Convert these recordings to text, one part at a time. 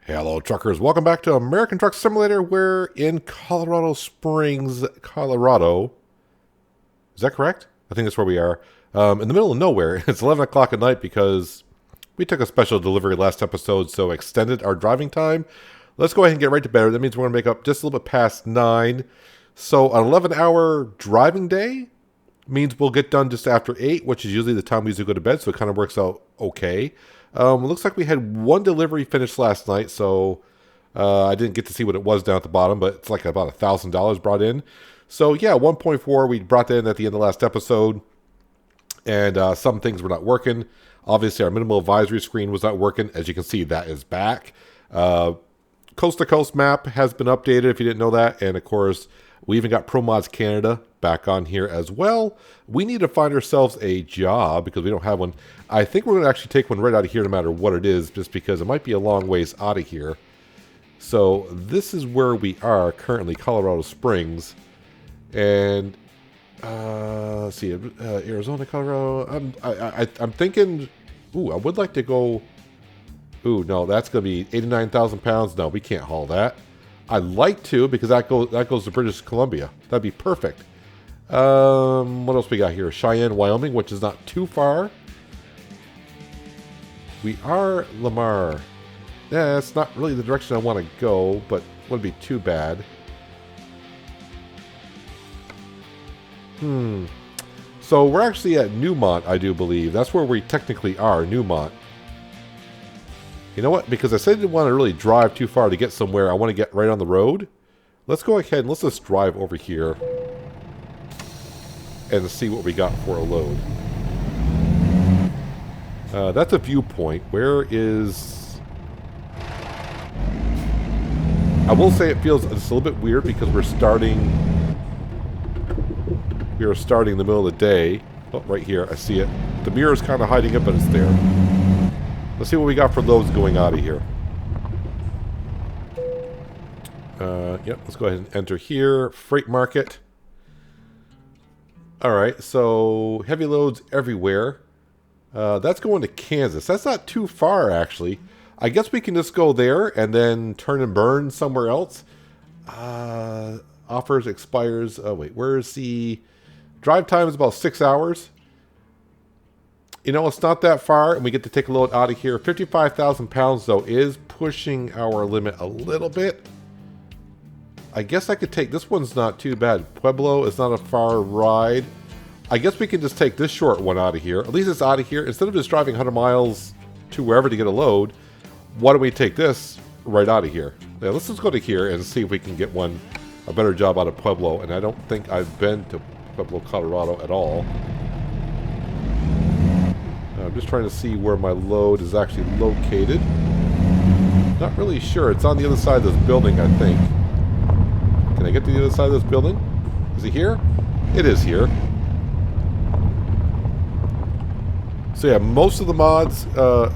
Hello, truckers. Welcome back to American Truck Simulator. We're in Colorado Springs, Colorado. Is that correct? I think that's where we are. In the middle of nowhere. It's 11 o'clock at night because we took a special delivery last episode, so extended our driving time. Let's go ahead and get right to bed. That means we're going to make up just a little bit past 9. So an 11-hour driving day means we'll get done just after 8, which is usually the time we usually go to bed, so it kind of works out okay. Looks like we had one delivery finished last night, so I didn't get to see what it was down at the bottom, but it's like about $1,000 brought in. So yeah, 1.4, we brought that in at the end of the last episode, and some things were not working. Obviously, our minimal advisory screen was not working. As you can see, that is back. Coast-to-coast map has been updated, if you didn't know that, and of course, we even got ProMods Canada back on here as well. We need to find ourselves a job because we don't have one. I think we're going to actually take one right out of here no matter what it is, just because it might be a long ways out of here. So this is where we are currently, Colorado Springs. And let's see, Arizona, Colorado. I'm thinking, ooh, I would like to go. Ooh, no, that's going to be 89,000 pounds. No, we can't haul that. I'd like to, because that goes to British Columbia. That'd be perfect. What else we got here? Cheyenne, Wyoming, which is not too far. We are Lamar. Yeah, that's not really the direction I want to go, but wouldn't be too bad. So we're actually at Newmont, I do believe. That's where we technically are, Newmont. You know what? Because I said I didn't want to really drive too far to get somewhere. I want to get right on the road. Let's go ahead and let's just drive over here and see what we got for a load. That's a viewpoint. Where is... I will say it feels just a little bit weird because we're starting... We are starting in the middle of the day. Oh, right here. I see it. The mirror is kind of hiding it, but it's there. Let's see what we got for loads going out of here. Yep, let's go ahead and enter here. Freight market. Alright, so heavy loads everywhere. That's going to Kansas. That's not too far, actually. I guess we can just go there and then turn and burn somewhere else. Offers expires... Oh, wait, where's the... Drive time is about 6 hours. You know, it's not that far, and we get to take a load out of here. 55,000 pounds, though, is pushing our limit a little bit. I guess I could take... This one's not too bad. Pueblo is not a far ride. I guess we can just take this short one out of here. At least it's out of here. Instead of just driving 100 miles to wherever to get a load, why don't we take this right out of here? Yeah, let's just go to here and see if we can get a better job out of Pueblo. And I don't think I've been to Pueblo, Colorado at all. I'm just trying to see where my load is actually located. Not really sure. It's on the other side of this building, I think. Can I get to the other side of this building? Is it here? It is here. So yeah, most of the mods,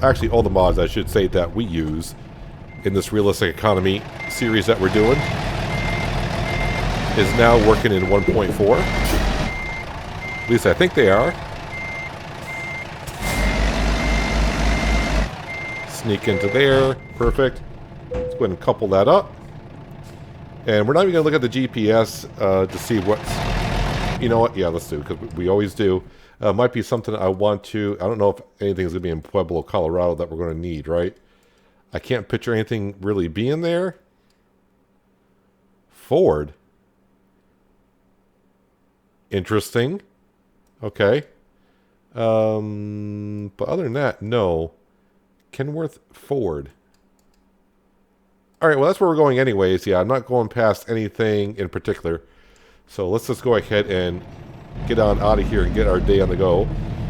actually all the mods I should say that we use in this realistic economy series that we're doing is now working in 1.4. At least I think they are. Sneak into there. Perfect. Let's go ahead and couple that up. And we're not even going to look at the GPS to see what's... You know what? Yeah, let's do, because we always do. Might be something I want to... I don't know if anything's going to be in Pueblo, Colorado that we're going to need, right? I can't picture anything really being there. Ford. Interesting. Okay. But other than that, no. Kenworth Ford. Alright, well that's where we're going anyways. Yeah, I'm not going past anything in particular. So let's just go ahead and get on out of here and get our day on the go.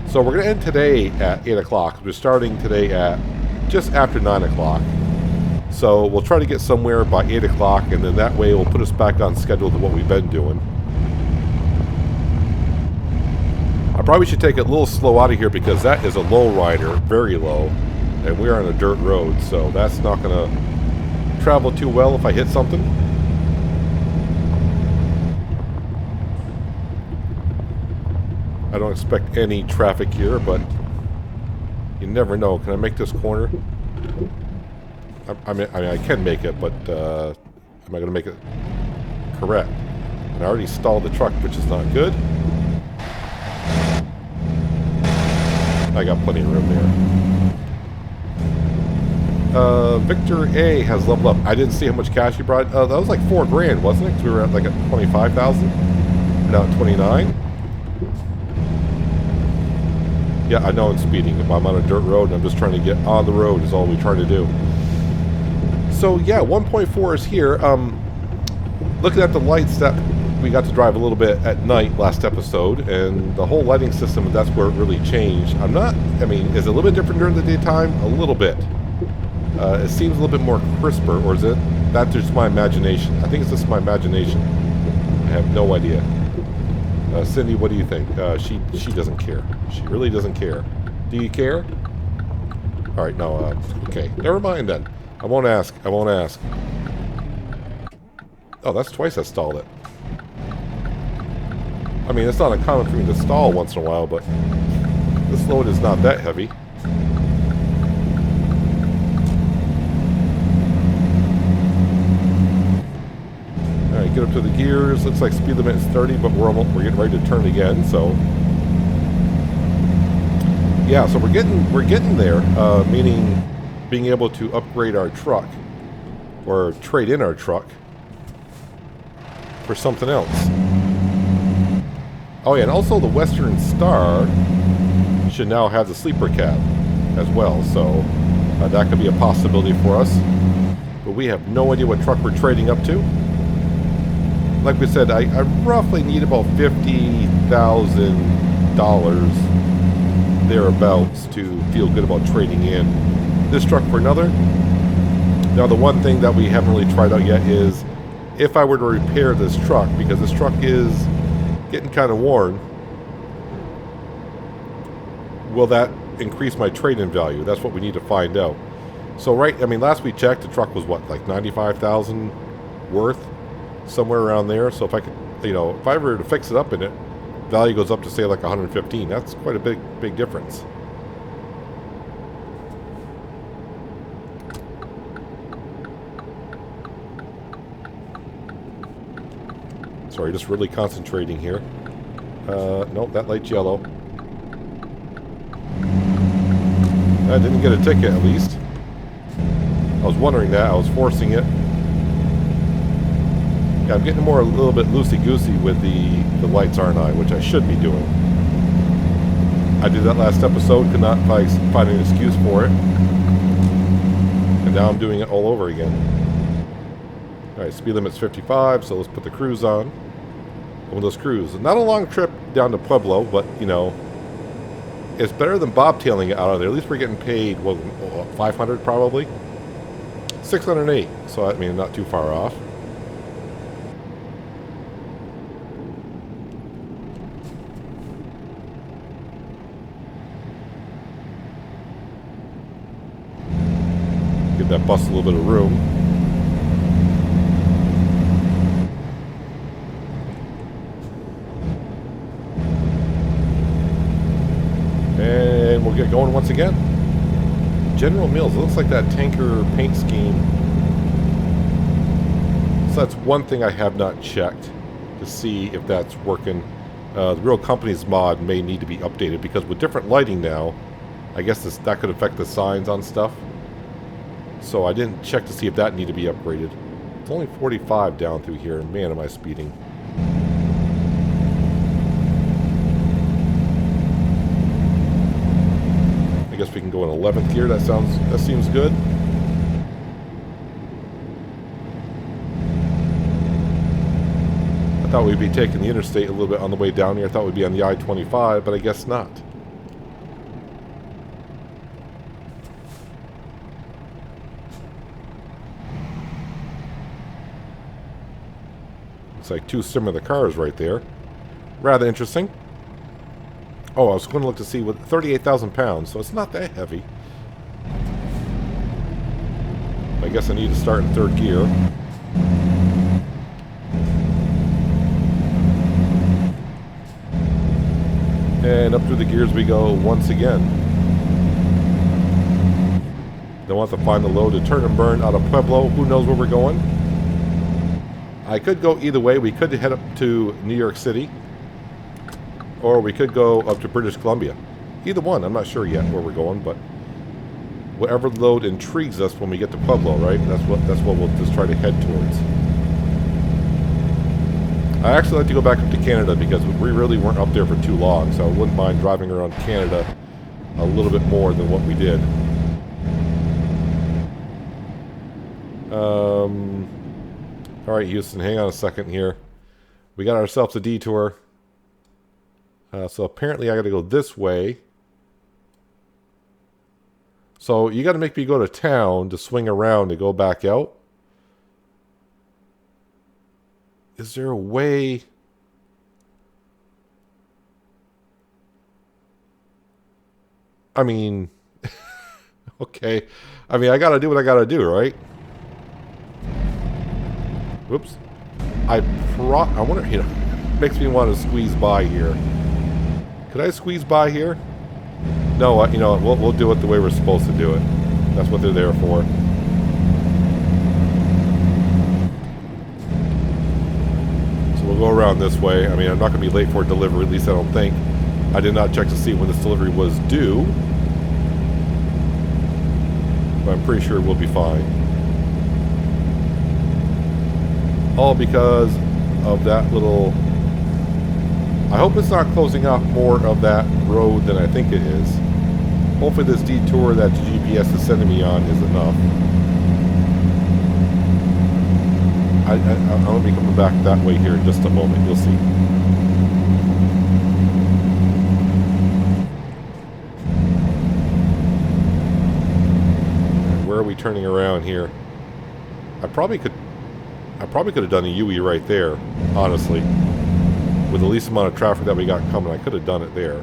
So we're going to end today at 8 o'clock. We're starting today at just after 9 o'clock. So we'll try to get somewhere by 8 o'clock, and then that way it will put us back on schedule to what we've been doing. I probably should take it a little slow out of here because that is a low rider, very low. And we are on a dirt road, so that's not going to travel too well if I hit something. I don't expect any traffic here, but you never know. Can I make this corner? I mean, I can make it, but am I going to make it correct? And I already stalled the truck, which is not good. I got plenty of room there. Victor A has leveled up. I didn't see how much cash he brought. That was like $4 grand, wasn't it? 'Cause we were at like at 25,000. We're now at 29. Yeah, I know I'm speeding. If I'm on a dirt road and I'm just trying to get on the road is all we're trying to do. So yeah, 1.4 is here. Looking at the lights that we got to drive a little bit at night last episode, and the whole lighting system, that's where it really changed. I mean, is it a little bit different during the daytime? A little bit. It seems a little bit more crisper, or is it that just my imagination? I think it's just my imagination. I have no idea. Cindy, what do you think? She doesn't care. She really doesn't care. Do you care? All right, no. Okay, never mind then. I won't ask. I won't ask. Oh, that's twice I stalled it. I mean, it's not uncommon for me to stall once in a while, but this load is not that heavy. Alright, get up to the gears. Looks like speed limit is 30, but we're getting ready to turn again, so yeah, so we're getting there, meaning being able to upgrade our truck or trade in our truck for something else. Oh yeah, and also the Western Star should now have the sleeper cab as well, so that could be a possibility for us. But we have no idea what truck we're trading up to. Like we said, I roughly need about $50,000 thereabouts to feel good about trading in this truck for another. Now the one thing that we haven't really tried out yet is if I were to repair this truck, because this truck is getting kind of worn, will that increase my trade-in value? That's what we need to find out. So last we checked, the truck was what, like 95,000 worth, somewhere around there. So if I could, if I were to fix it up in it, value goes up to say like 115. That's quite a big difference. Sorry, just really concentrating here. Nope, that light's yellow. I didn't get a ticket, at least. I was wondering that. I was forcing it. Yeah, I'm getting a little bit loosey-goosey with the lights, aren't I? Which I should be doing. I did that last episode, could not find an excuse for it. And now I'm doing it all over again. Alright, speed limit's 55, so let's put the cruise on. One of those cruise. Not a long trip down to Pueblo, but, it's better than bobtailing it out of there. At least we're getting paid, what, 500 probably? 608, so I mean, not too far off. Give that bus a little bit of room. And we'll get going once again. General Mills, it looks like that tanker paint scheme. So that's one thing I have not checked to see if that's working. The Real Companies mod may need to be updated because with different lighting now, I guess that could affect the signs on stuff. So I didn't check to see if that needed to be upgraded. It's only 45 down through here, and man, am I speeding. I guess we can go in 11th gear. That seems good. I thought we'd be taking the interstate a little bit on the way down here. I thought we'd be on the I-25, but I guess not. Looks like two similar cars right there. Rather interesting. Oh, I was going to look to see what 38,000 pounds, so it's not that heavy. I guess I need to start in third gear. And up through the gears we go once again. Then we'll have to find the load to turn and burn out of Pueblo. Who knows where we're going? I could go either way. We could head up to New York City, or we could go up to British Columbia. Either one. I'm not sure yet where we're going, but whatever load intrigues us when we get to Pueblo, right? That's what we'll just try to head towards. I actually like to go back up to Canada because we really weren't up there for too long, so I wouldn't mind driving around Canada a little bit more than what we did. Alright, Houston, hang on a second here. We got ourselves a detour. So apparently I got to go this way. So you got to make me go to town to swing around to go back out. Is there a way? I mean, okay. I mean, I got to do what I got to do, right? Whoops. I wonder, you know, makes me want to squeeze by here. Could I squeeze by here? No, you know, we'll do it the way we're supposed to do it. That's what they're there for. So we'll go around this way. I mean, I'm not going to be late for delivery, at least I don't think. I did not check to see when this delivery was due. But I'm pretty sure we'll be fine. All because of that little... I hope it's not closing off more of that road than I think it is. Hopefully this detour that the GPS is sending me on is enough. I'm going to be coming back that way here in just a moment. You'll see. Where are we turning around here? I probably could have done a UE right there, honestly. With the least amount of traffic that we got coming, I could have done it there.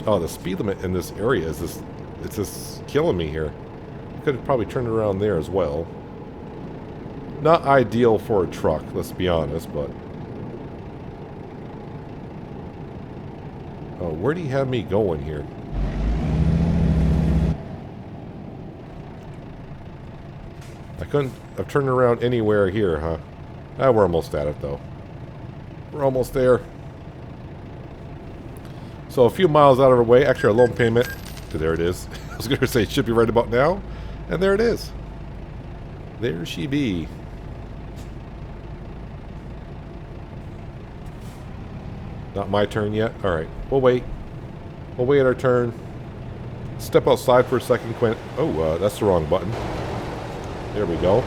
Oh, the speed limit in this area is just, it's just killing me here. I could have probably turned around there as well. Not ideal for a truck, let's be honest, but... Oh, where do you have me going here? I couldn't have turned around anywhere here, huh? Ah, we're almost at it, though. We're almost there. So a few miles out of our way. Actually, our loan payment. There it is. I was going to say it should be right about now. And there it is. There she be. Not my turn yet. Alright. We'll wait. We'll wait our turn. Step outside for a second, Quint. Oh, that's the wrong button. There we go.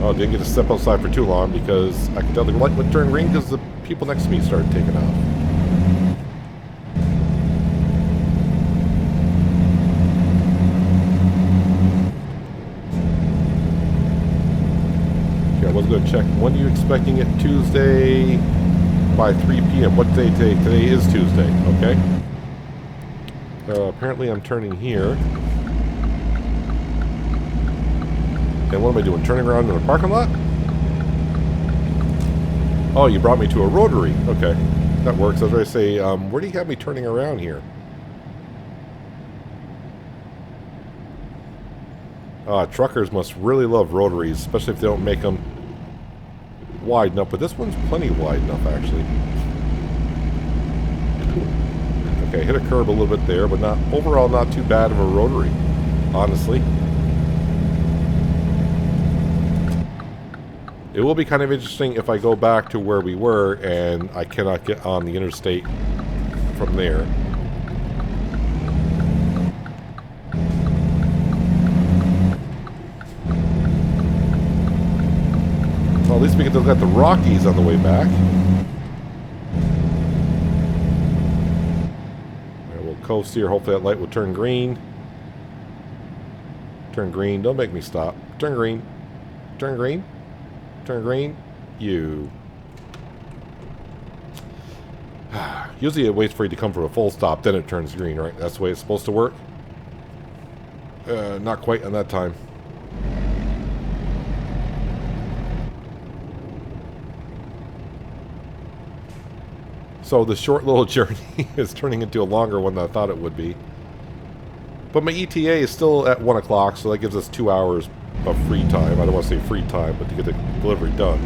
Oh, didn't get to step outside for too long because I could tell the light would turn green because the people next to me started taking off. Okay, I was going to check. When are you expecting it? Tuesday by 3 p.m. What day today? Today is Tuesday. Okay. Apparently I'm turning here. And what am I doing? Turning around in a parking lot? Oh, you brought me to a rotary. Okay. That works. I was going to say, where do you have me turning around here? Truckers must really love rotaries, especially if they don't make them wide enough. But this one's plenty wide enough, actually. Okay, hit a curb a little bit there, but not overall not too bad of a rotary, honestly. It will be kind of interesting if I go back to where we were and I cannot get on the interstate from there. Well, at least we get to look at the Rockies on the way back. Right, we'll coast here. Hopefully that light will turn green. Turn green. Don't make me stop. Turn green. Turn green. Turn green. You. Usually it waits for you to come from a full stop, then it turns green, right? That's the way it's supposed to work. Not quite on that time. So the short little journey is turning into a longer one than I thought it would be. But my ETA is still at 1 o'clock, so that gives us 2 hours of free time. I don't want to say free time, but to get the delivery done.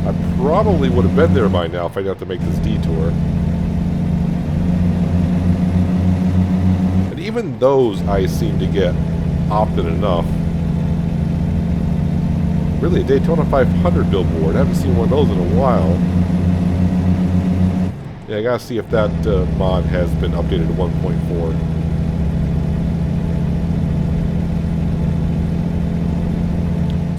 I probably would have been there by now if I didn't have to make this detour. And even those I seem to get often enough. Really, a Daytona 500 billboard. I haven't seen one of those in a while. Yeah, I gotta see if that mod has been updated to 1.4.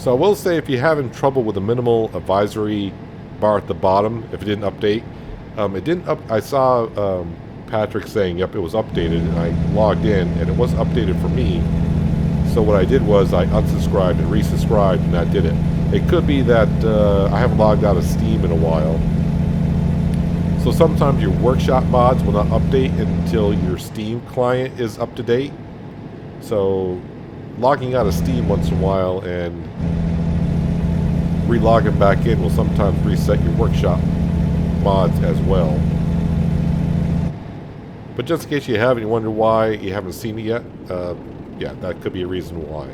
So I will say, if you're having trouble with the minimal advisory bar at the bottom, if it didn't update, it didn't up. I saw Patrick saying, "Yep, it was updated," and I logged in, and it was updated for me. So what I did was I unsubscribed and resubscribed, and that did it. It could be that I haven't logged out of Steam in a while. So sometimes your workshop mods will not update until your Steam client is up to date. So logging out of Steam once in a while and re-logging back in will sometimes reset your workshop mods as well. But just in case you haven't, you wonder why you haven't seen it yet, yeah, that could be a reason why.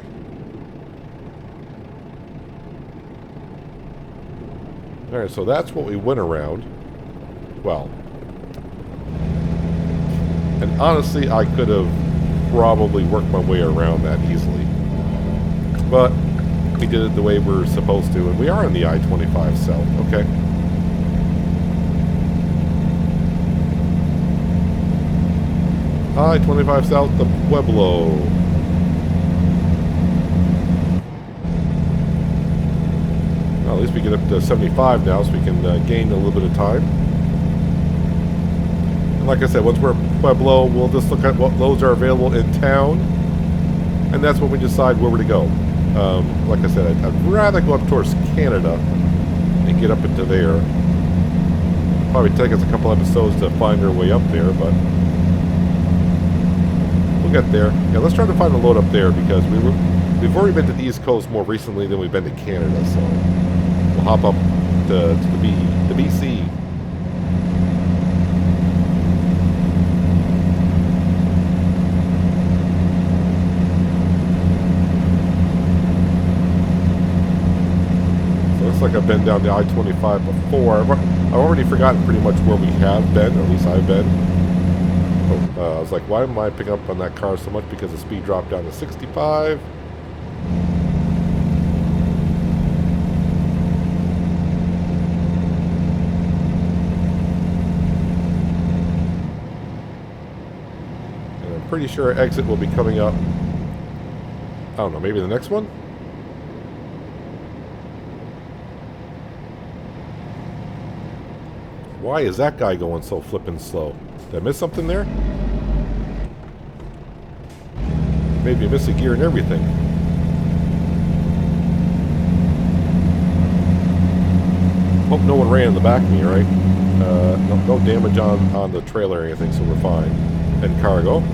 Alright, so that's what we went around. Well, and honestly, I could have probably worked my way around that easily. But we did it the way we're supposed to, and we are in the I-25 South. Okay. I-25 South to Pueblo. Well, at least we get up to 75 now, so we can gain a little bit of time. And like I said, once we're at Pueblo, we'll just look at what loads are available in town, and that's when we decide where we're to go. Like I said, I'd rather go up towards Canada and get up into there. Probably take us a couple episodes to find our way up there, but we'll get there. Yeah, let's try to find a load up there, because we've already been to the East Coast more recently than we've been to Canada, so we'll hop up to the BC. Looks like I've been down the I-25 before. I've already forgotten pretty much where we have been, or at least I've been. I was like, why am I picking up on that car so much? Because the speed dropped down to 65. And I'm pretty sure our exit will be coming up. I don't know, maybe the next one? Why is that guy going so flippin' slow? Did I miss something there? Maybe I missed a gear and everything. Hope no one ran in the back of me, right? No damage on the trailer or anything, so we're fine. And cargo.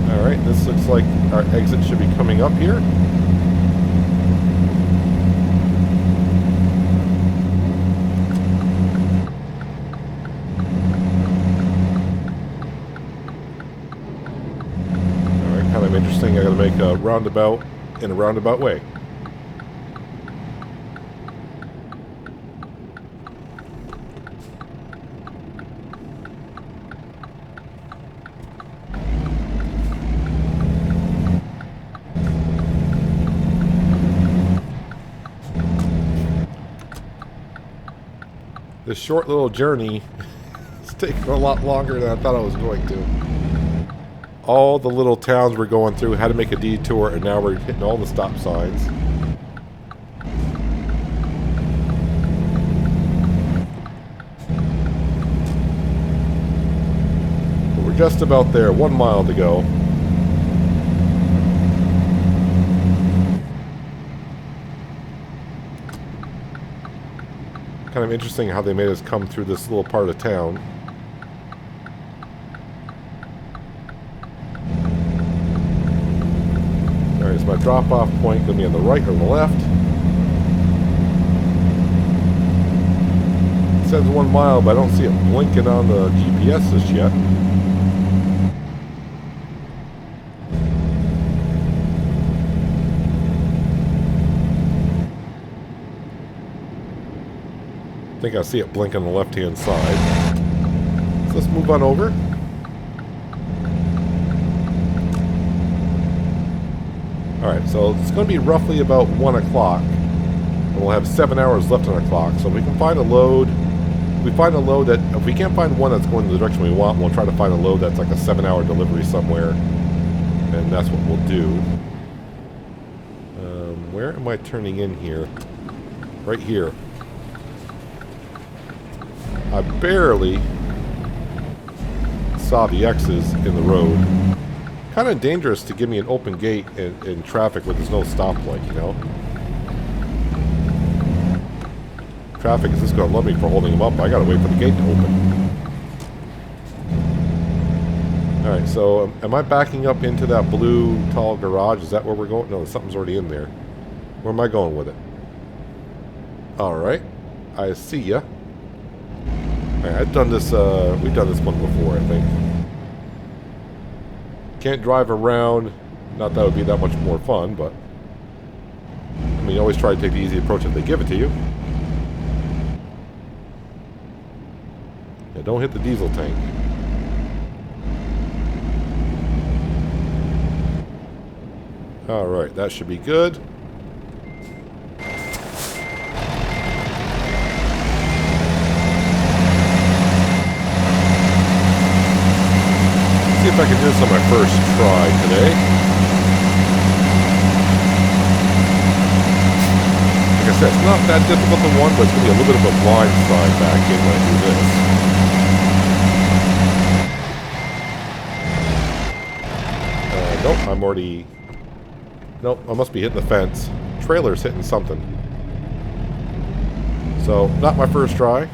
Alright, this looks like our exit should be coming up here. Alright, kind of interesting. I gotta make a roundabout in a roundabout way. This short little journey is taking a lot longer than I thought I was going to. All the little towns we're going through had to make a detour, and now we're hitting all the stop signs. But we're just about there, 1 mile to go. Kind of interesting how they made us come through this little part of town. Alright, is my drop-off point going to be on the right or the left? says 1 mile, but I don't see it blinking on the GPS just yet. I think I see it blink on the left-hand side. So let's move on over. Alright, so it's going to be roughly about 1 o'clock. And we'll have 7 hours left on our clock. So if we can find a load, if we find a load that, if we can't find one that's going in the direction we want, we'll try to find a load that's like a 7-hour delivery somewhere. And that's what we'll do. Where am I turning in here? Right here. I barely saw the X's in the road. Kind of dangerous to give me an open gate in traffic where there's no stoplight, you know? Traffic is just going to love me for holding them up. I gotta wait for the gate to open. Alright, so am I backing up into that blue tall garage? Is that where we're going? No, something's already in there. Where am I going with it? Alright, I see ya. Alright, I've done this, we've done this one before, I think. Can't drive around. Not that it would be that much more fun, but I mean, you always try to take the easy approach if they give it to you. Yeah, don't hit the diesel tank. Alright, that should be good. See if I can do this on my first try today. Like I said, it's not that difficult to one, but it's going to be a little bit of a blind side back in when I do this. Nope, I'm already... Nope, I must be hitting the fence. Trailer's hitting something. So, not my first try.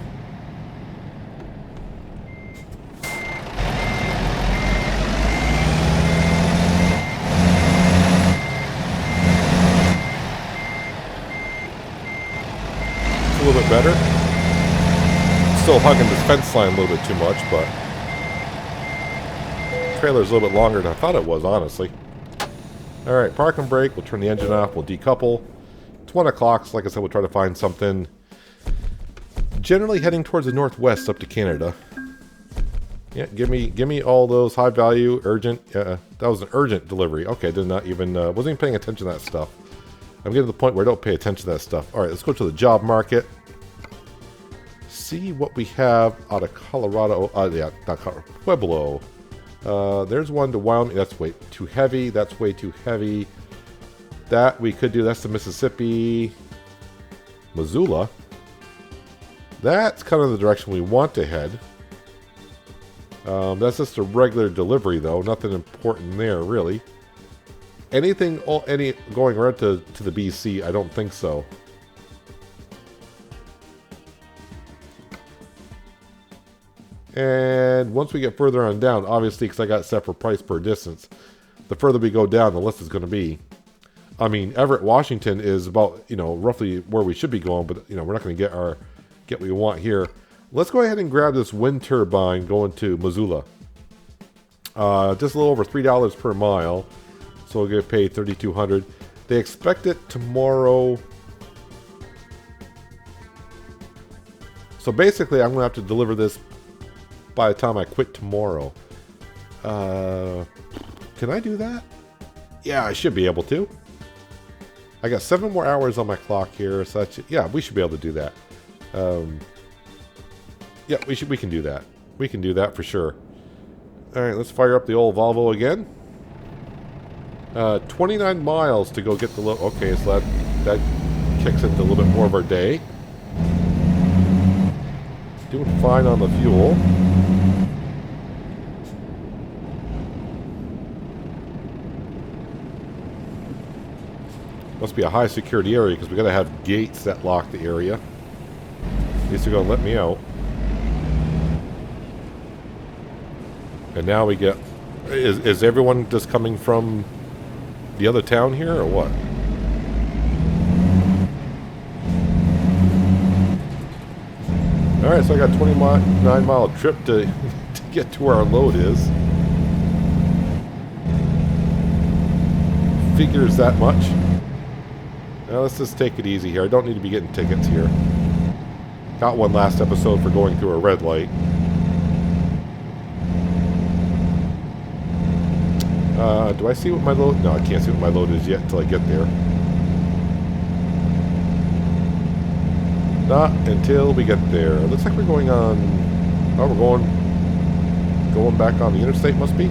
A little bit better. Still hugging this fence line a little bit too much, but trailer's a little bit longer than I thought it was, honestly. Alright, park and brake. We'll turn the engine off. We'll decouple. It's 1 o'clock, so like I said, we'll try to find something. Generally heading towards the northwest up to Canada. Yeah, give me all those high value, urgent. That was an urgent delivery. Okay, did not even, wasn't even paying attention to that stuff. I'm getting to the point where I don't pay attention to that stuff. Alright, let's go to the job market. See what we have out of Colorado. Yeah, not Colorado. Pueblo. There's one to Wyoming. That's way too heavy. That's way too heavy. That we could do. That's the Mississippi. Missoula. That's kind of the direction we want to head. That's just a regular delivery, though. Nothing important there, really. Anything, any going around to the BC? I don't think so. And once we get further on down, obviously, because I got set for price per distance, the further we go down, the less it's going to be. I mean, Everett, Washington is about, you know, roughly where we should be going, but, you know, we're not going to get what we want here. Let's go ahead and grab this wind turbine going to Missoula. Just a little over $3 per mile. So we'll get paid $3,200. They expect it tomorrow. So basically, I'm going to have to deliver this by the time I quit tomorrow. Can I do that? Yeah, I should be able to. I got 7 more hours on my clock here, so yeah, we should be able to do that. Yeah, we can do that. We can do that for sure. All right, let's fire up the old Volvo again. 29 miles to go get the load. Okay, so that kicks into a little bit more of our day. Doing fine on the fuel. Must be a high security area because we got to have gates that lock the area. At least they're going to let me out. And now we get... Is everyone just coming from the other town here or what? Alright, so I got a 29-mile trip to get to where our load is. Figures that much. Now let's just take it easy here. I don't need to be getting tickets here. Got one last episode for going through a red light. Do I see what my load... No, I can't see what my load is yet until I get there. Not until we get there. Looks like we're going on... Oh, we're going back on the interstate, must be.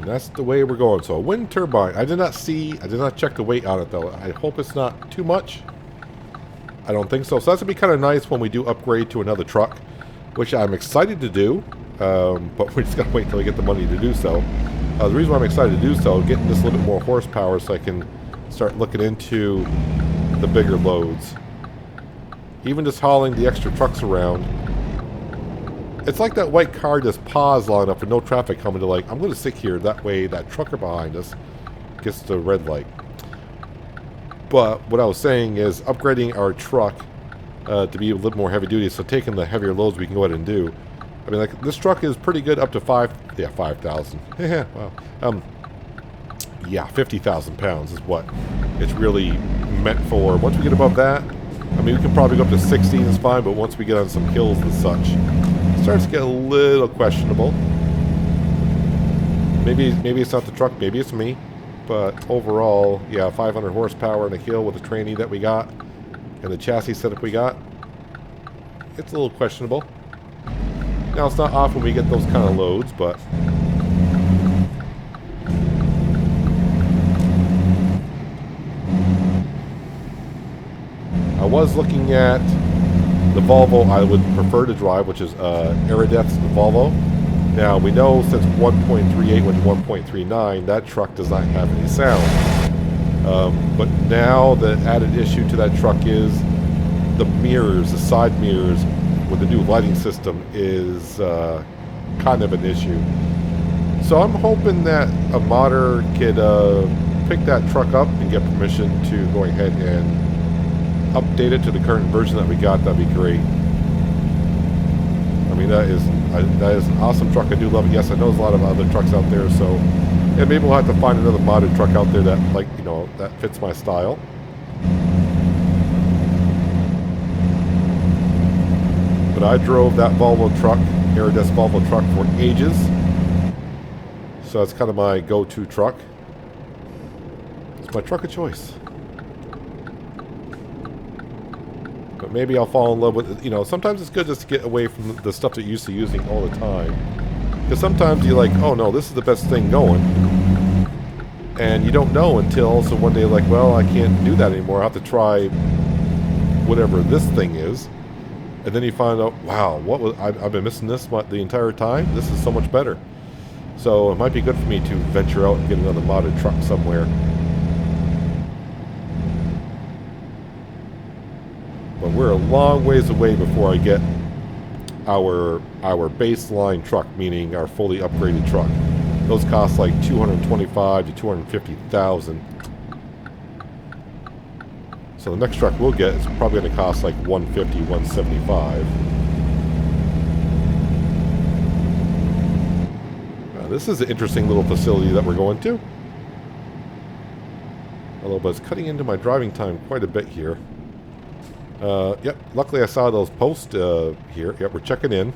That's the way we're going. So a wind turbine. I did not check the weight on it though. I hope it's not too much. I don't think so. So that's going to be kind of nice when we do upgrade to another truck, which I'm excited to do. But we just got to wait until we get the money to do so. The reason why I'm excited to do so, getting this a little bit more horsepower so I can start looking into the bigger loads. Even just hauling the extra trucks around. It's like that white car just paused long enough for no traffic coming to like, I'm going to sit here, that way that trucker behind us gets the red light. But what I was saying is upgrading our truck to be a little more heavy duty, so taking the heavier loads we can go ahead and do. I mean, like, this truck is pretty good up to 5,000. Yeah, wow. Yeah, 50,000 pounds is what it's really meant for. Once we get above that, I mean, we can probably go up to 16 is fine, but once we get on some hills and such, it starts to get a little questionable. Maybe it's not the truck, maybe it's me, but overall, yeah, 500 horsepower in a hill with the trainee that we got and the chassis setup we got, it's a little questionable. Now, it's not often we get those kind of loads, but I was looking at the Volvo I would prefer to drive, which is Aerodeth's Volvo. Now, we know since 1.38 went to 1.39, that truck does not have any sound. But now the added issue to that truck is the mirrors, the side mirrors with the new lighting system is kind of an issue. So I'm hoping that a modder could pick that truck up and get permission to go ahead and update it to the current version that we got. That'd be great. I mean, that is an awesome truck. I do love it. Yes, I know there's a lot of other trucks out there, so and maybe we'll have to find another modded truck out there that, like, you know, that fits my style. But I drove that Volvo truck, Aerodeth's Volvo truck, for ages, so it's kind of my go-to truck. It's my truck of choice. But maybe I'll fall in love with it. You know, sometimes it's good just to get away from the stuff that you're used to using all the time. Because sometimes you're like, oh no, this is the best thing going. And you don't know until also one day, like, well, I can't do that anymore. I have to try whatever this thing is. And then you find out, wow, I've been missing this the entire time? This is so much better. So it might be good for me to venture out and get another modded truck somewhere. But we're a long ways away before I get our baseline truck, meaning our fully upgraded truck. Those cost like $225,000 to $250,000. So the next truck we'll get is probably going to cost like $150,000, $175,000. This is an interesting little facility that we're going to. Although, but it's cutting into my driving time quite a bit here. Yep, luckily I saw those posts here. Yep, we're checking in.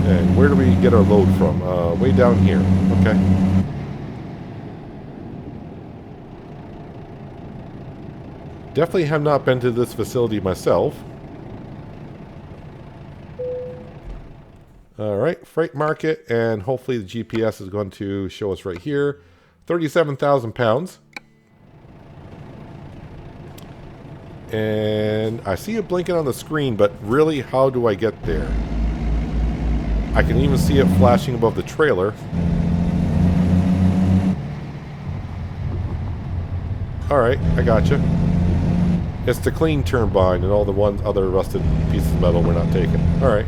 And where do we get our load from? Way down here. Okay. Definitely have not been to this facility myself. Alright, freight market, and hopefully the GPS is going to show us right here. 37,000 pounds. And I see it blinking on the screen, but really, how do I get there? I can even see it flashing above the trailer. Alright, I gotcha. It's the clean turbine, and all the other rusted pieces of metal we're not taking. Alright.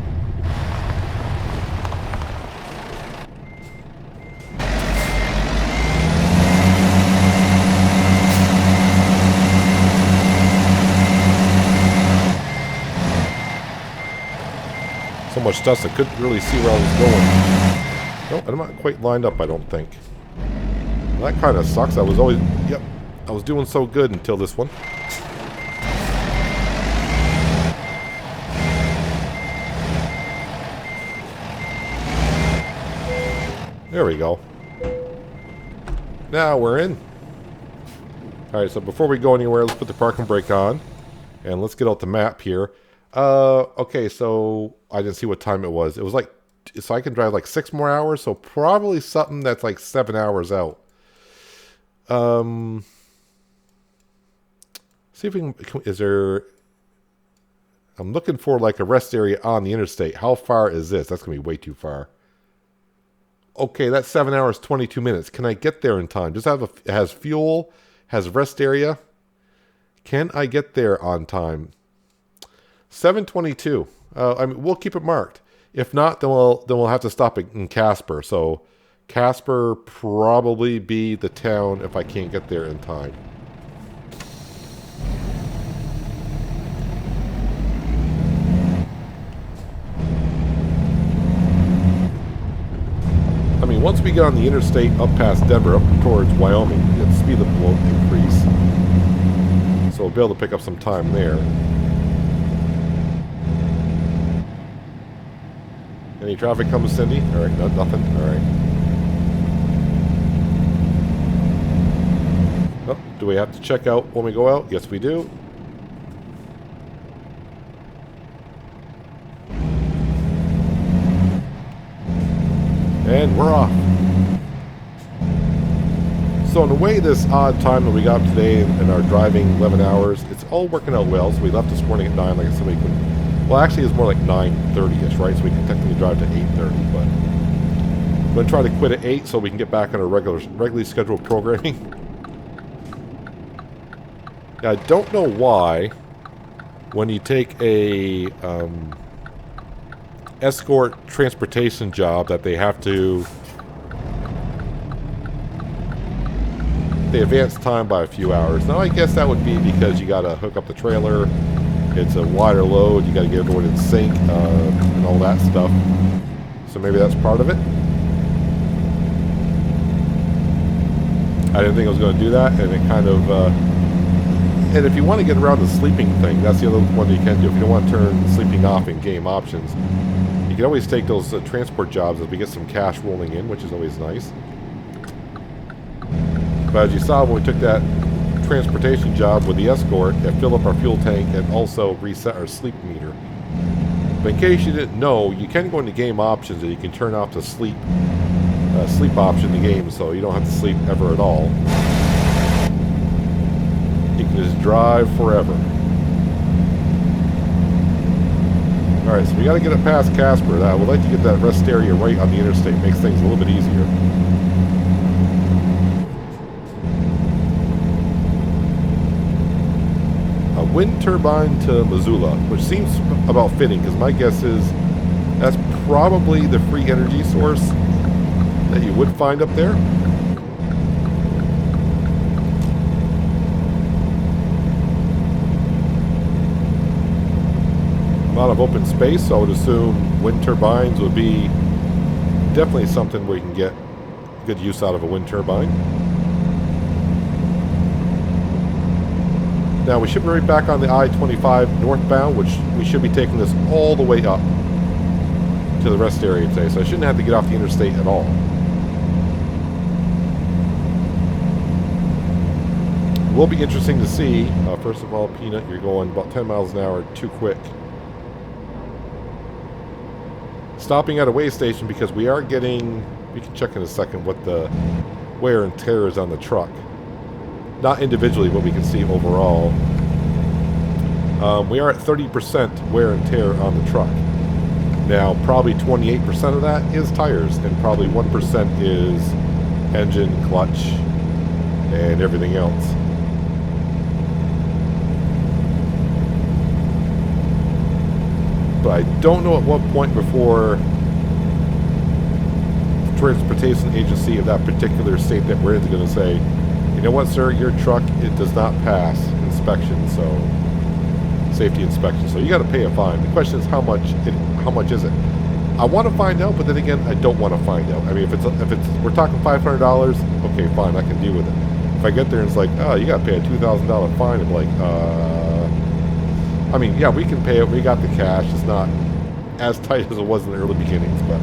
So much dust I couldn't really see where I was going. Nope, I'm not quite lined up, I don't think. Well, that kind of sucks. I was always... Yep. I was doing so good until this one. There we go. Now we're in. Alright, so before we go anywhere, let's put the parking brake on. And let's get out the map here. Okay, so I didn't see what time it was. It was like, so I can drive like 6 more hours, so probably something that's like 7 hours out. See if we can, is there, I'm looking for like a rest area on the interstate. How far is this? That's going to be way too far. Okay, that's 7 hours, 22 minutes. Can I get there in time? Does it have it has fuel, has rest area? Can I get there on time? 7:22. I mean, we'll keep it marked. If not, then we'll have to stop in Casper. So Casper probably be the town if I can't get there in time. I mean, once we get on the interstate up past Denver, up towards Wyoming, the speed limit will increase. So we'll be able to pick up some time there. Any traffic coming, Cindy? Alright, nothing? Alright. Oh, do we have to check out when we go out? Yes, we do. And we're off. So in a way, this odd time that we got today in our driving 11 hours, it's all working out well. So we left this morning at 9, like I said, we could... Well, actually, it's more like 9:30ish, right? So we can technically drive to 8:30, but I'm going to try to quit at 8 so we can get back on our regularly scheduled programming. Now, I don't know why, when you take a escort transportation job, that they have to... They advance time by a few hours. Now, I guess that would be because you got to hook up the trailer. It's a wider load. You got to get everyone in sync and all that stuff. So maybe that's part of it. I didn't think I was going to do that, and it kind of... and if you want to get around the sleeping thing, that's the other one you can do. If you don't want to turn sleeping off in game options, you can always take those transport jobs as we get some cash rolling in, which is always nice. But as you saw when we took that transportation job with the escort, that filled up our fuel tank and also reset our sleep meter. But in case you didn't know, you can go into game options and you can turn off the sleep option in the game, so you don't have to sleep ever at all. You can just drive forever. Alright, so we got to get it past Casper. I would like to get that rest area right on the interstate. Makes things a little bit easier. Wind turbine to Missoula, which seems about fitting, because my guess is that's probably the free energy source that you would find up there. A lot of open space, so I would assume wind turbines would be definitely something where you can get good use out of a wind turbine. Now, we should be right back on the I-25 northbound, which we should be taking this all the way up to the rest area today, so I shouldn't have to get off the interstate at all. It will be interesting to see. First of all, Peanut, you're going about 10 miles an hour too quick. Stopping at a weigh station because we are getting, we can check in a second what the wear and tear is on the truck. Not individually, but we can see overall. We are at 30% wear and tear on the truck. Now, probably 28% of that is tires, and probably 1% is engine, clutch, and everything else. but I don't know at what point before the transportation agency of that particular state that we're in is going to say, you know what, sir, your truck, it does not pass inspection, so safety inspection, so you got to pay a fine. The question is how much is it? I want to find out, but then again, I don't want to find out. I mean, if it's we're talking $500, okay, fine, I can deal with it. If I get there and it's like, oh, you got to pay a $2,000 fine, I'm like, I mean, yeah, we can pay it. We got the cash. It's not as tight as it was in the early beginnings, but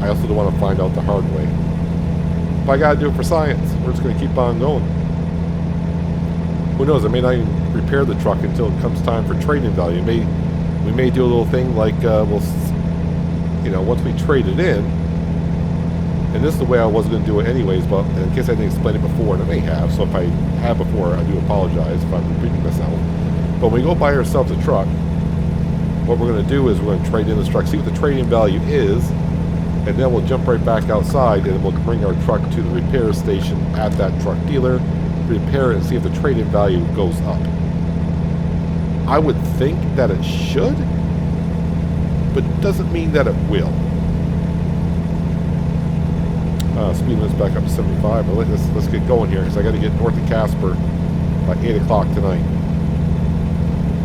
I also don't want to find out the hard way. But I got to do it for science. We're just going to keep on going. Who knows? I may not even repair the truck until it comes time for trading value. We may do a little thing like once we trade it in, and this is the way I was going to do it anyways, but in case I didn't explain it before, and I may have, so if I have before, I do apologize if I'm repeating myself. But when we go buy ourselves a truck, what we're going to do is we're going to trade in this truck, see what the trading value is, and then we'll jump right back outside and we'll bring our truck to the repair station at that truck dealer, repair it, and see if the trading value goes up. I would think that it should, but it doesn't mean that it will. Speed limit's back up to 75. Well, let's get going here, because I got to get north of Casper by 8 o'clock tonight.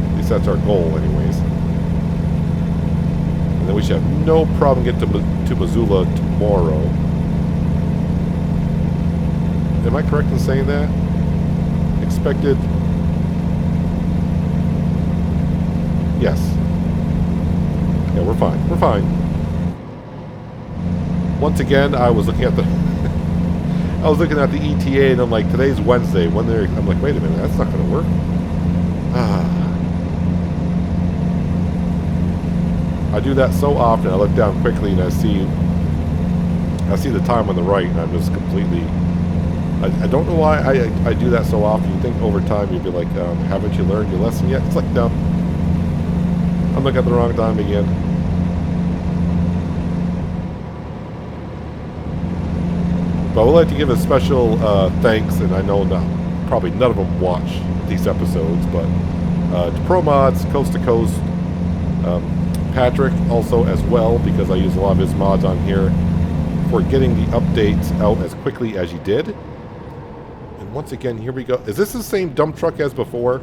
At least that's our goal, anyways. And then we should have no problem getting to Missoula tomorrow. Am I correct in saying that? Expected. Yes. Yeah, we're fine. We're fine. Once again, I was looking at the ETA, and I'm like, today's Wednesday. I'm like, wait a minute, that's not going to work. I do that so often. I look down quickly and I see the time on the right, and I'm just completely. I don't know why I do that so often. You think over time you'd be like, haven't you learned your lesson yet? It's like, no. I'm looking at the wrong time again. But I would like to give a special thanks, and I know probably none of them watch these episodes, but to Pro Mods, Coast to Coast, Patrick also as well, because I use a lot of his mods on here, for getting the updates out as quickly as you did. And once again, here we go. Is this the same dump truck as before?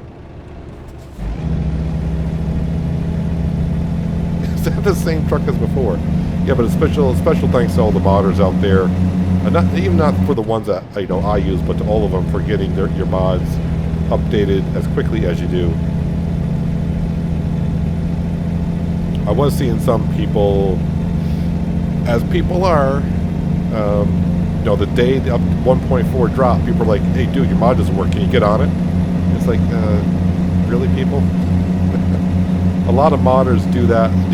Is that the same truck as before? Yeah, but a special thanks to all the modders out there. Not for the ones that I use, but to all of them for getting your mods updated as quickly as you do. I was seeing some people, as people are, the day the 1.4 drop, people are like, "Hey, dude, your mod doesn't work. Can you get on it?" It's like, really, people? A lot of modders do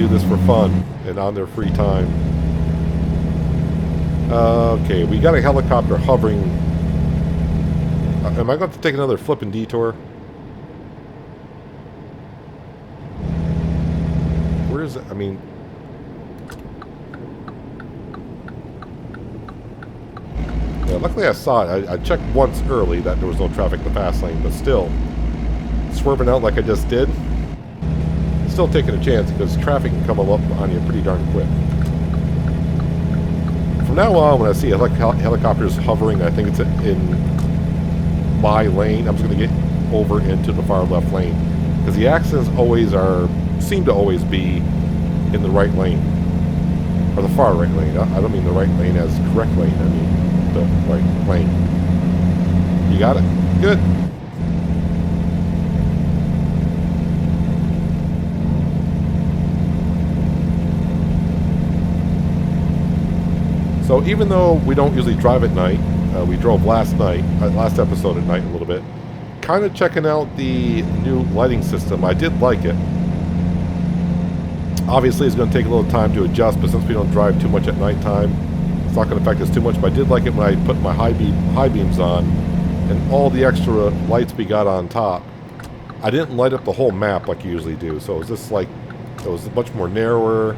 this for fun and on their free time. Okay, we got a helicopter hovering. Am I going to take another flipping detour? Where is it? I mean... Yeah, luckily I saw it. I checked once early that there was no traffic in the fast lane, but still, swerving out like I just did, still taking a chance, because traffic can come up on you pretty darn quick. From now on, when I see helicopters hovering, I think it's in my lane, I'm just going to get over into the far left lane, because the accidents seem to always be in the right lane, or the far right lane. I don't mean the right lane as correct lane, I mean the right lane. You got it. Good. So even though we don't usually drive at night, we drove last episode at night a little bit, kind of checking out the new lighting system. I did like it. Obviously it's going to take a little time to adjust, but since we don't drive too much at nighttime, it's not going to affect us too much. But I did like it when I put my high beams on, and all the extra lights we got on top. I didn't light up the whole map like you usually do, so it was just like, it was much more narrower.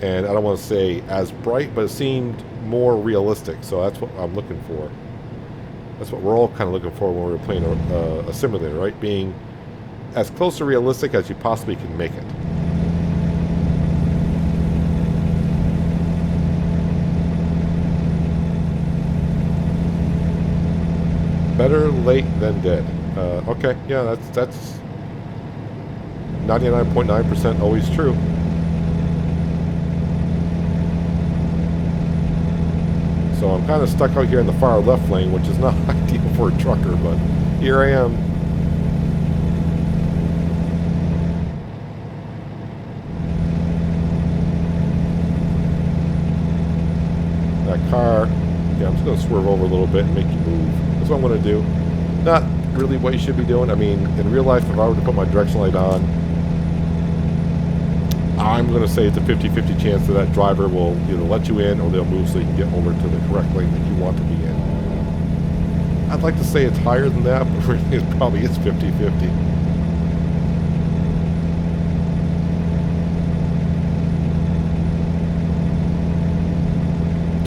And I don't want to say as bright, but it seemed more realistic. So that's what I'm looking for. That's what we're all kind of looking for when we're playing a simulator, right? Being as close to realistic as you possibly can make it. Better late than dead. Okay, yeah, that's 99.9% always true. So I'm kind of stuck out here in the far left lane, which is not ideal for a trucker, but here I am. That car, yeah, I'm just going to swerve over a little bit and make you move. That's what I'm going to do. Not really what you should be doing. I mean, in real life, if I were to put my direction light on, I'm going to say it's a 50-50 chance that that driver will either let you in or they'll move so you can get over to the correct lane that you want to be in. I'd like to say it's higher than that, but really it probably is 50-50.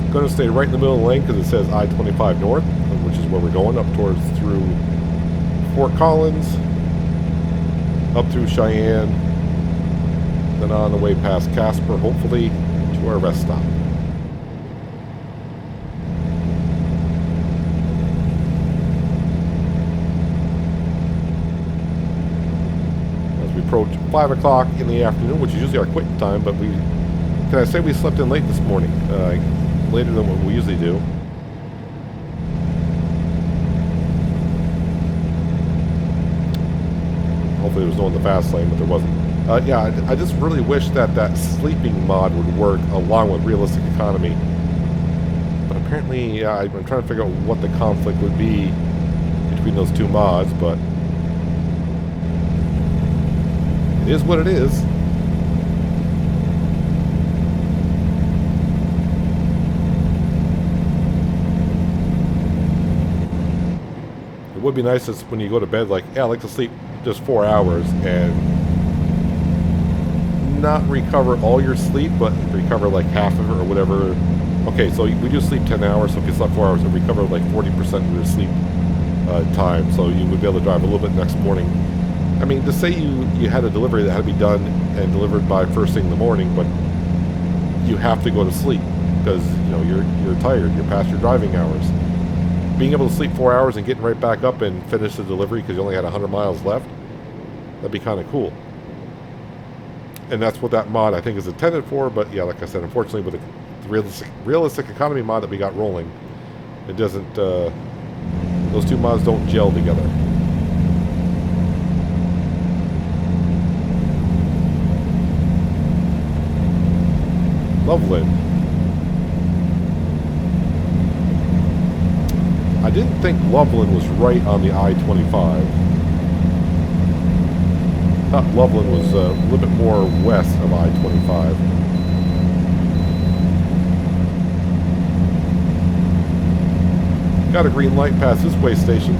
I'm going to stay right in the middle of the lane because it says I-25 North, which is where we're going, up towards through Fort Collins, up through Cheyenne, then on the way past Casper, hopefully to our rest stop. As we approach 5 o'clock in the afternoon, which is usually our quitting time, but can I say we slept in late this morning? Later than what we usually do. Hopefully there was no in the fast lane, but there wasn't. Yeah, I just really wish that that sleeping mod would work along with realistic economy. But apparently, yeah, I'm trying to figure out what the conflict would be between those two mods, but it is what it is. It would be nice when you go to bed, like, yeah, I like to sleep just 4 hours and not recover all your sleep, but recover like half of it or whatever. Okay, so we do sleep 10 hours, so if you slept 4 hours, you recover like 40% of your sleep time, so you would be able to drive a little bit next morning. I mean, to say you had a delivery that had to be done and delivered by first thing in the morning, but you have to go to sleep because you're tired, you're past your driving hours. Being able to sleep 4 hours and getting right back up and finish the delivery because you only had 100 miles left, that'd be kind of cool. And that's what that mod I think is intended for, but yeah, like I said, unfortunately with the realistic economy mod that we got rolling, it doesn't, those two mods don't gel together. Loveland. I didn't think Loveland was right on the I-25. I thought Loveland was a little bit more west of I-25. Got a green light past this way station.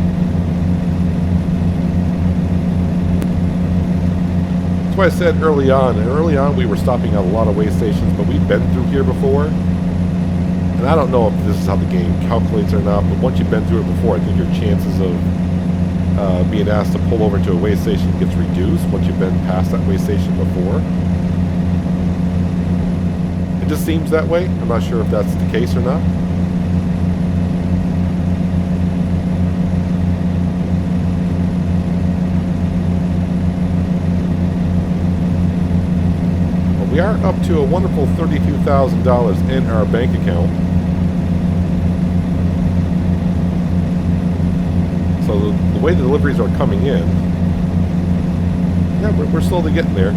That's why I said early on we were stopping at a lot of way stations, but we've been through here before. And I don't know if this is how the game calculates or not, but once you've been through it before, I think your chances of being asked to pull over to a way station gets reduced once you've been past that way station before. It just seems that way. I'm not sure if that's the case or not. Well, we are up to a wonderful $32,000 in our bank account. So the way the deliveries are coming in, yeah, we're slowly getting there.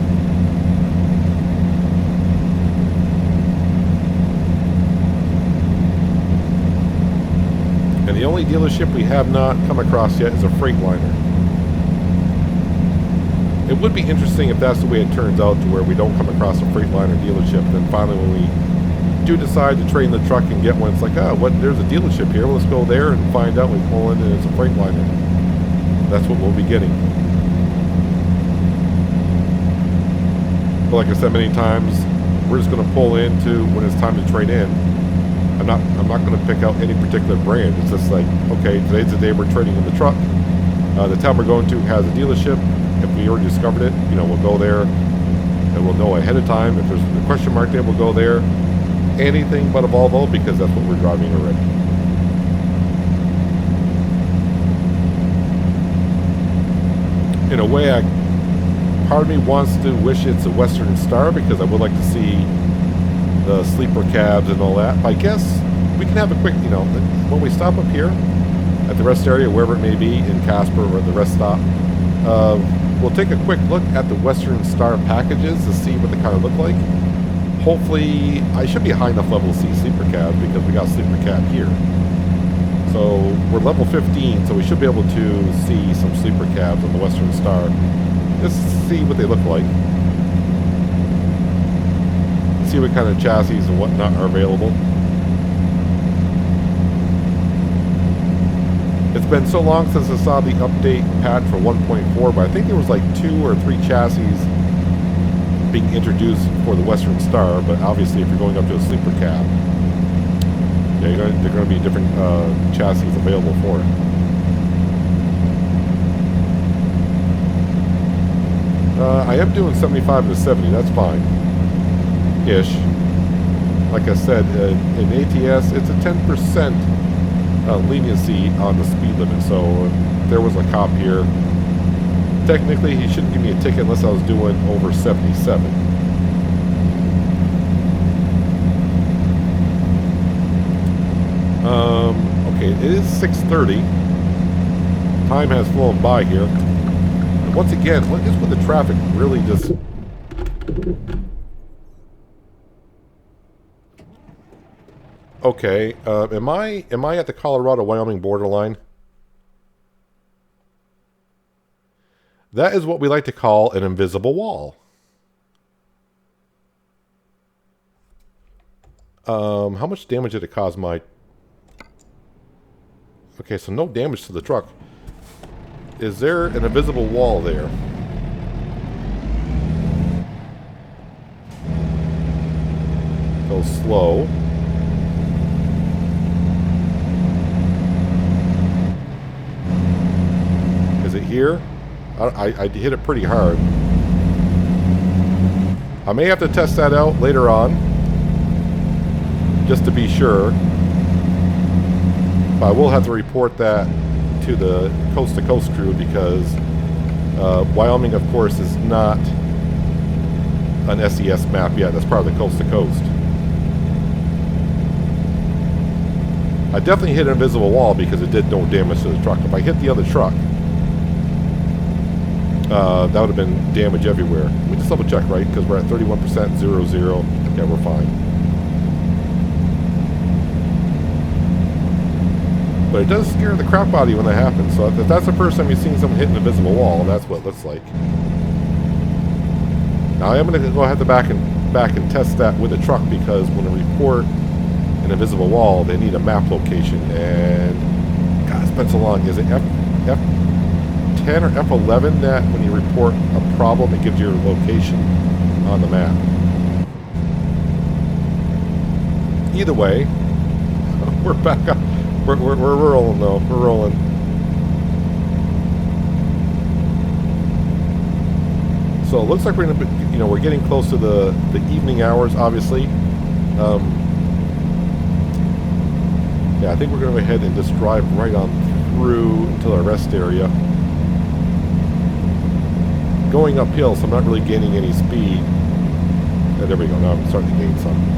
And the only dealership we have not come across yet is a Freightliner. It would be interesting if that's the way it turns out, to where we don't come across a Freightliner dealership. Then finally when we do decide to trade in the truck and get one, it's like, there's a dealership here, let's go there and find out. We pull in and it's a Freightliner. That's what we'll be getting. But like I said many times, we're just going to pull into when it's time to trade in. I'm not going to pick out any particular brand. It's just like, okay, today's the day we're trading in the truck. The town we're going to has a dealership, and if we already discovered it, you know, we'll go there and we'll know ahead of time. If there's a question mark there, we'll go there. Anything but a Volvo, because that's what we're driving already. In a way, part of me wants to wish it's a Western Star, because I would like to see the sleeper cabs and all that. But I guess we can have a quick, you know, when we stop up here at the rest area, wherever it may be, in Casper or the rest stop, we'll take a quick look at the Western Star packages to see what they kind of look like. Hopefully, I should be a high enough level to see sleeper cabs, because we got a sleeper cab here. So we're level 15, so we should be able to see some sleeper cabs on the Western Star. Just see what they look like. See what kind of chassis and whatnot are available. It's been so long since I saw the update patch for 1.4, but I think there was like 2 or 3 chassis being introduced for the Western Star. But obviously, if you're going up to a sleeper cab, yeah, there are going to be different chassis available for it. I am doing 75 to 70. That's fine. Ish. Like I said, in ATS, it's a 10% leniency on the speed limit. So if there was a cop here, technically he shouldn't give me a ticket unless I was doing over 77. Okay, it is 6:30. Time has flown by here. And once again, what is with the traffic really just... Okay, am I at the Colorado-Wyoming borderline? That is what we like to call an invisible wall. How much damage did it cause my... Okay, so no damage to the truck. Is there an invisible wall there? Go slow. Is it here? I hit it pretty hard. I may have to test that out later on, just to be sure. But I will have to report that to the coast-to-coast crew, because Wyoming, of course, is not an SES map yet. That's part of the coast-to-coast. I definitely hit an invisible wall because it did no damage to the truck. If I hit the other truck, that would have been damage everywhere. Let me just double check, right? Because we're at 31%, 0, yeah, we're fine. But it does scare the crap out of you when that happens. So if that's the first time you've seen someone hit an invisible wall, that's what it looks like. Now I am going to go ahead back and test that with a truck, because when I report an invisible wall, they need a map location. And God, it's been so long. Is it F10 or F11 that when you report a problem, it gives you your location on the map? Either way, we're back up. We're rolling though. We're rolling. So it looks like we're gonna be, you know, we're getting close to the evening hours, obviously. Yeah, I think we're gonna go ahead and just drive right on through until our rest area. Going uphill, so I'm not really gaining any speed. Yeah, there we go. Now I'm starting to gain some.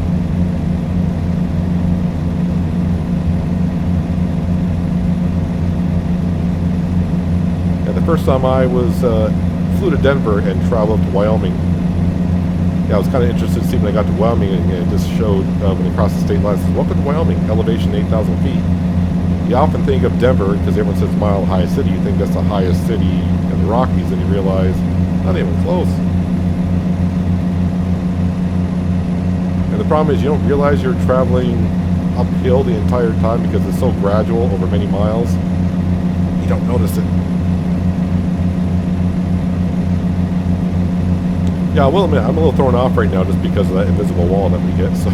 The first time I flew to Denver and traveled to Wyoming. Yeah, I was kind of interested to see when I got to Wyoming, and it just showed when you cross the state line, it says, welcome to Wyoming, elevation 8,000 feet. You often think of Denver, because everyone says mile high city, you think that's the highest city in the Rockies, and you realize, not even close. And the problem is you don't realize you're traveling uphill the entire time because it's so gradual over many miles. You don't notice it. Yeah, I will admit, I'm a little thrown off right now just because of that invisible wall that we get, so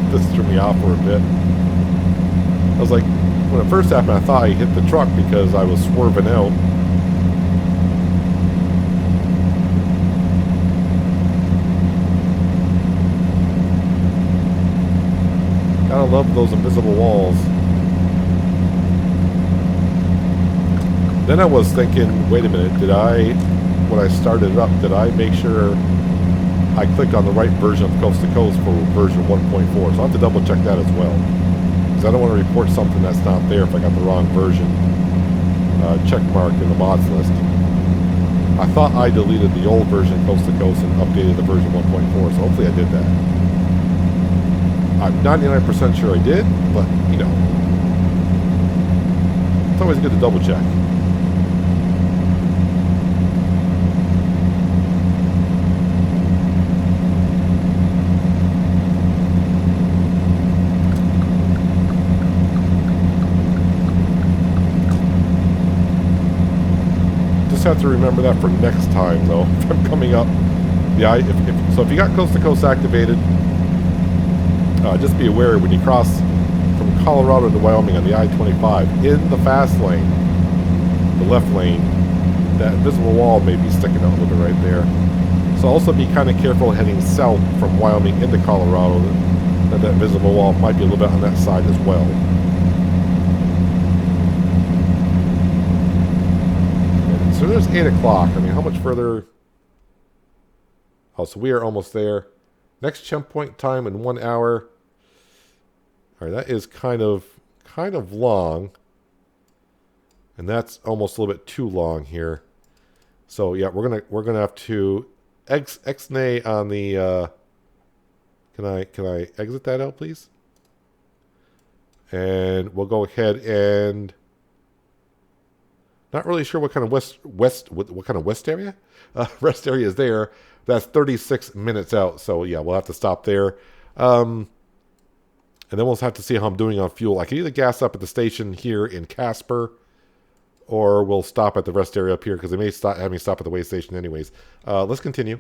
this threw me off for a bit. I was like, when it first happened, I thought I hit the truck because I was swerving out. Gotta love those invisible walls. Then I was thinking, wait a minute, when I started it up, did I make sure I clicked on the right version of Coast to Coast for version 1.4? So I'll have to double check that as well. Because I don't want to report something that's not there if I got the wrong version check marked in the mods list. I thought I deleted the old version of Coast to Coast and updated the version 1.4, so hopefully I did that. I'm 99% sure I did, but, you know, it's always good to double check. Have to remember that for next time, though. If I'm coming up, yeah. If you got Coast to Coast activated, just be aware when you cross from Colorado to Wyoming on the I-25 in the fast lane, the left lane, that invisible wall may be sticking out a little bit right there. So also be kind of careful heading south from Wyoming into Colorado. That invisible wall might be a little bit on that side as well. So there's 8 o'clock. I mean, how much further? Oh, so we are almost there. Next checkpoint time in 1 hour. All right, that is kind of long, and that's almost a little bit too long here. So yeah, we're gonna have to X-nay on the. Can I exit that out, please? And we'll go ahead and. Not really sure what kind of what kind of west area, rest area is there. That's 36 minutes out. So yeah, we'll have to stop there, and then we'll have to see how I'm doing on fuel. I can either gas up at the station here in Casper, or we'll stop at the rest area up here because they may have me stop at the way station anyways. Let's continue.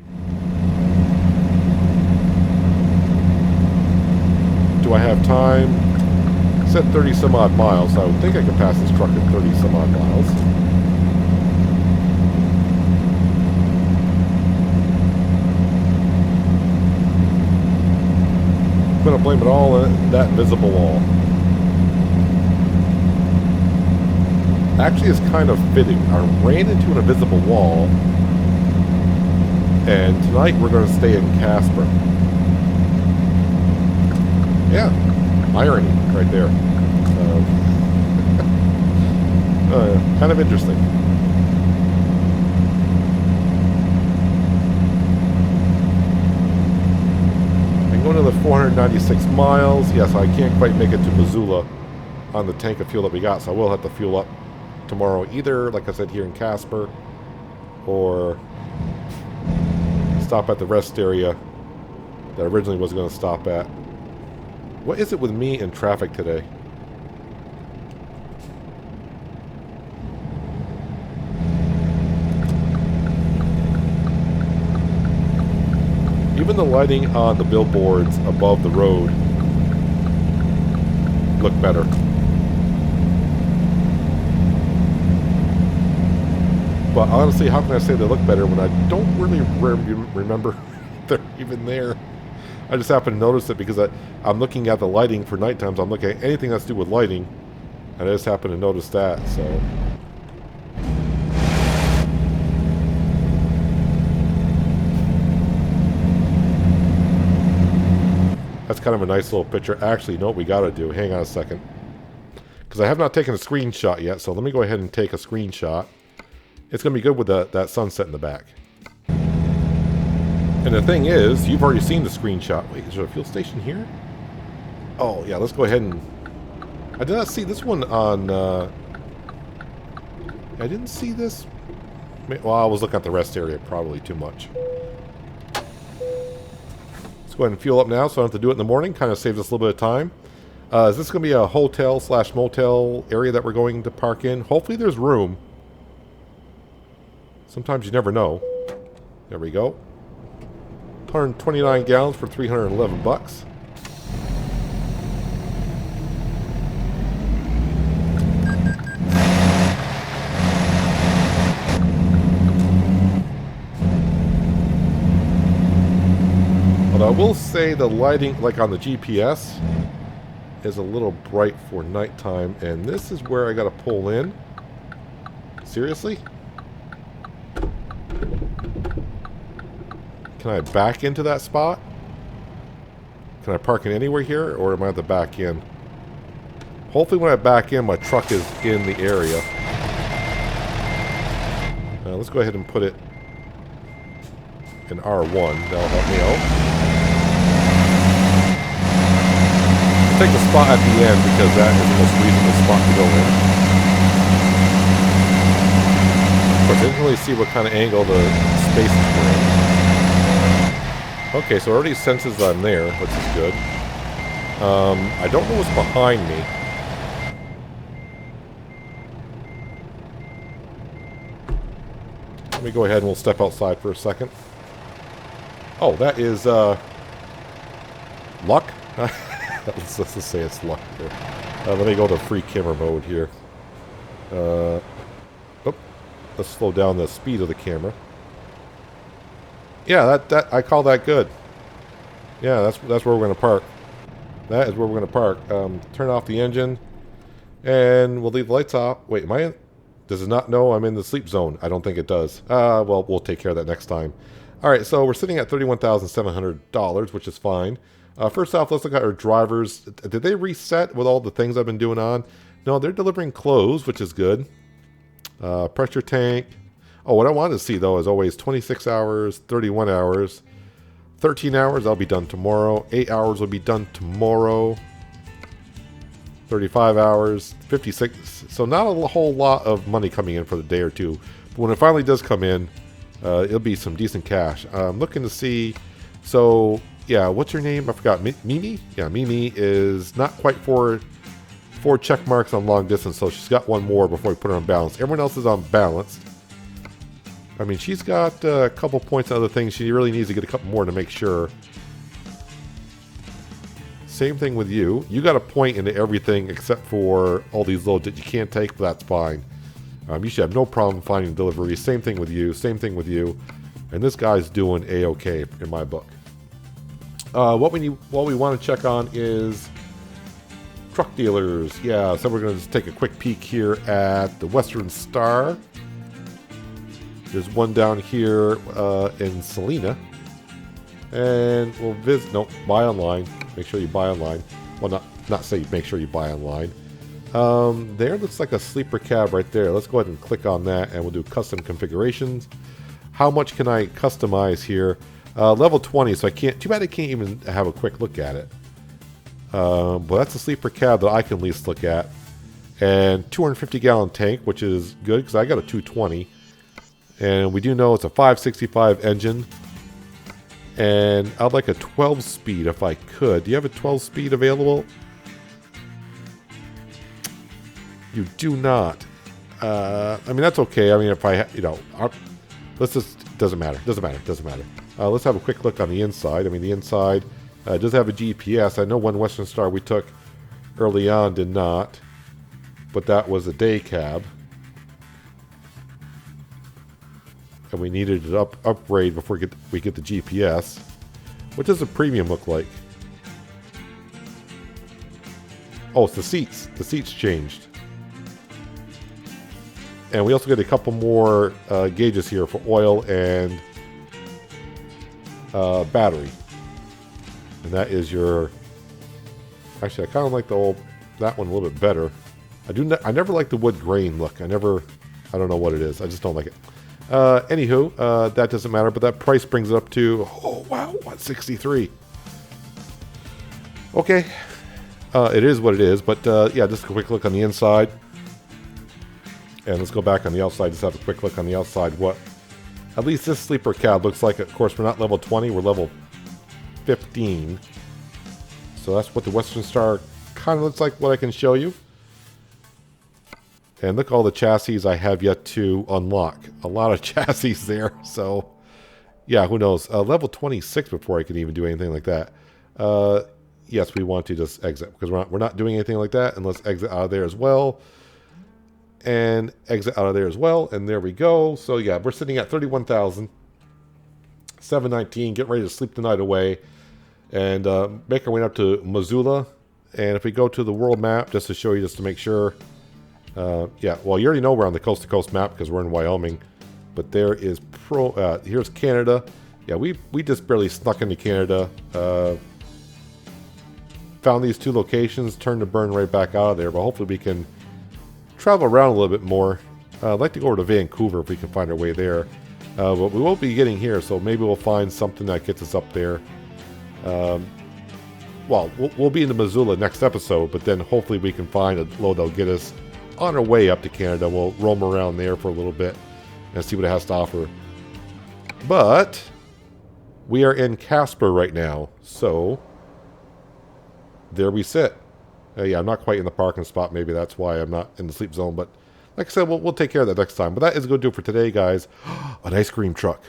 Do I have time? It said 30 some odd miles, so I would think I could pass this truck at 30 some odd miles. I'm going to blame it all on that invisible wall. Actually, it's kind of fitting. I ran into an invisible wall, and tonight we're going to stay in Casper. Yeah, irony right there. Kind of interesting. Going to the 496 miles. Yes, I can't quite make it to Missoula on the tank of fuel that we got, so I will have to fuel up tomorrow, either, like I said, here in Casper, or stop at the rest area that I originally was going to stop at. What is it with me and traffic today? Even the lighting on the billboards above the road look better. But honestly, how can I say they look better when I don't really remember they're even there? I just happen to notice it because I'm looking at the lighting for night times. I'm looking at anything that's to do with lighting, and I just happen to notice that, so... That's kind of a nice little picture. Actually, you know what we got to do? Hang on a second. Because I have not taken a screenshot yet, so let me go ahead and take a screenshot. It's going to be good with that sunset in the back. And the thing is, you've already seen the screenshot. Wait, is there a fuel station here? Oh, yeah, let's go ahead and... I did not see this one on... I didn't see this... Well, I was looking at the rest area probably too much. Let's go ahead and fuel up now so I don't have to do it in the morning. Kind of saves us a little bit of time. Is this going to be a hotel/motel area that we're going to park in? Hopefully there's room. Sometimes you never know. There we go. 129 gallons for 311 bucks. Although I will say the lighting, like on the GPS, is a little bright for nighttime, and this is where I gotta pull in. Seriously? Can I back into that spot? Can I park in anywhere here, or am I at the back in? Hopefully when I back in, my truck is in the area. Let's go ahead and put it in R1. That'll help me out. I'll take the spot at the end because that is the most reasonable spot to go in. Of course, I didn't really see what kind of angle the spaces were in. Okay, so it already senses I'm there, which is good. I don't know what's behind me. Let me go ahead and we'll step outside for a second. Oh, that is, luck? let's just say it's luck here. Let me go to free camera mode here. Let's slow down the speed of the camera. Yeah, that I call that good. Yeah, that's where we're going to park. That is where we're going to park. Turn off the engine, and we'll leave the lights off. Wait, am I in? Does it not know I'm in the sleep zone? I don't think it does. Well, we'll take care of that next time. All right, so we're sitting at $31,700, which is fine. First off, let's look at our drivers. Did they reset with all the things I've been doing on? No, they're delivering clothes, which is good. Pressure tank. Oh, what I wanted to see, though, is always 26 hours, 31 hours, 13 hours, I'll be done tomorrow. 8 hours will be done tomorrow. 35 hours, 56. So not a whole lot of money coming in for the day or two. But when it finally does come in, it'll be some decent cash. I'm looking to see. So, yeah, what's her name? I forgot. Mimi? Yeah, Mimi is not quite four check marks on long distance, so she's got one more before we put her on balance. Everyone else is on balanced. I mean, she's got a couple points on other things. She really needs to get a couple more to make sure. Same thing with you. You got a point into everything except for all these loads that you can't take, but that's fine. You should have no problem finding deliveries. Same thing with you. Same thing with you. And this guy's doing A-okay in my book. What we want to check on is truck dealers. Yeah, so we're going to just take a quick peek here at the Western Star. There's one down here in Salina. And we'll visit. No, buy online. Make sure you buy online. Well, not say make sure you buy online. There looks like a sleeper cab right there. Let's go ahead and click on that, and we'll do custom configurations. How much can I customize here? Level 20, so I can't. Too bad I can't even have a quick look at it. But that's a sleeper cab that I can at least look at. And 250-gallon tank, which is good because I got a 220. And we do know it's a 565 engine. And I'd like a 12-speed if I could. Do you have a 12-speed available? You do not. I mean, that's okay. I mean, if I, let's just, doesn't matter. Let's have a quick look on the inside. I mean, the inside does have a GPS. I know one Western Star we took early on did not. But that was a day cab. And we needed an upgrade before we get the GPS. What does the premium look like? Oh, it's the seats. The seats changed. And we also get a couple more gauges here for oil and battery. And that is your... Actually, I kind of like that one a little bit better. I never like the wood grain look. I don't know what it is. I just don't like it. Anywho, that doesn't matter, but that price brings it up to, oh wow, $163. Okay, it is what it is, but yeah, just a quick look on the inside. And let's go back on the outside, just have a quick look on the outside. What, at least this sleeper cab looks like, of course, we're not level 20, we're level 15. So that's what the Western Star kind of looks like, what I can show you. And look at all the chassis I have yet to unlock. A lot of chassis there. So, yeah, who knows. Level 26 before I can even do anything like that. Yes, we want to just exit. Because we're not doing anything like that. And let's exit out of there as well. And exit out of there as well. And there we go. So, yeah, we're sitting at 31,719. Get ready to sleep the night away. And make our way up to Missoula. And if we go to the world map, just to show you, just to make sure. Yeah, well, you already know we're on the coast-to-coast map because we're in Wyoming. But there is here's Canada. Yeah, we just barely snuck into Canada. Found these 2 locations, turned the burn right back out of there. But hopefully we can travel around a little bit more. I'd like to go over to Vancouver if we can find our way there. But we won't be getting here, so maybe we'll find something that gets us up there. Well, we'll be in the Missoula next episode, but then hopefully we can find a load that'll get us on our way up to Canada. We'll roam around there for a little bit and see what it has to offer. But we are in Casper right now, so there we sit. Yeah, I'm not quite in the parking spot. Maybe that's why I'm not in the sleep zone, but like I said, we'll take care of that next time. But that is going to do it for today, guys. An ice cream truck.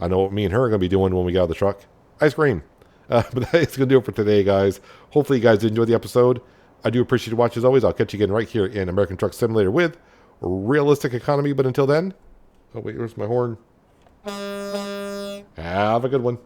I know what me and her are going to be doing when we get out of the truck. Ice cream. But that is going to do it for today, guys. Hopefully you guys enjoyed the episode. I do appreciate you watching as always. I'll catch you again right here in American Truck Simulator with realistic economy. But until then, oh wait, where's my horn? Have a good one.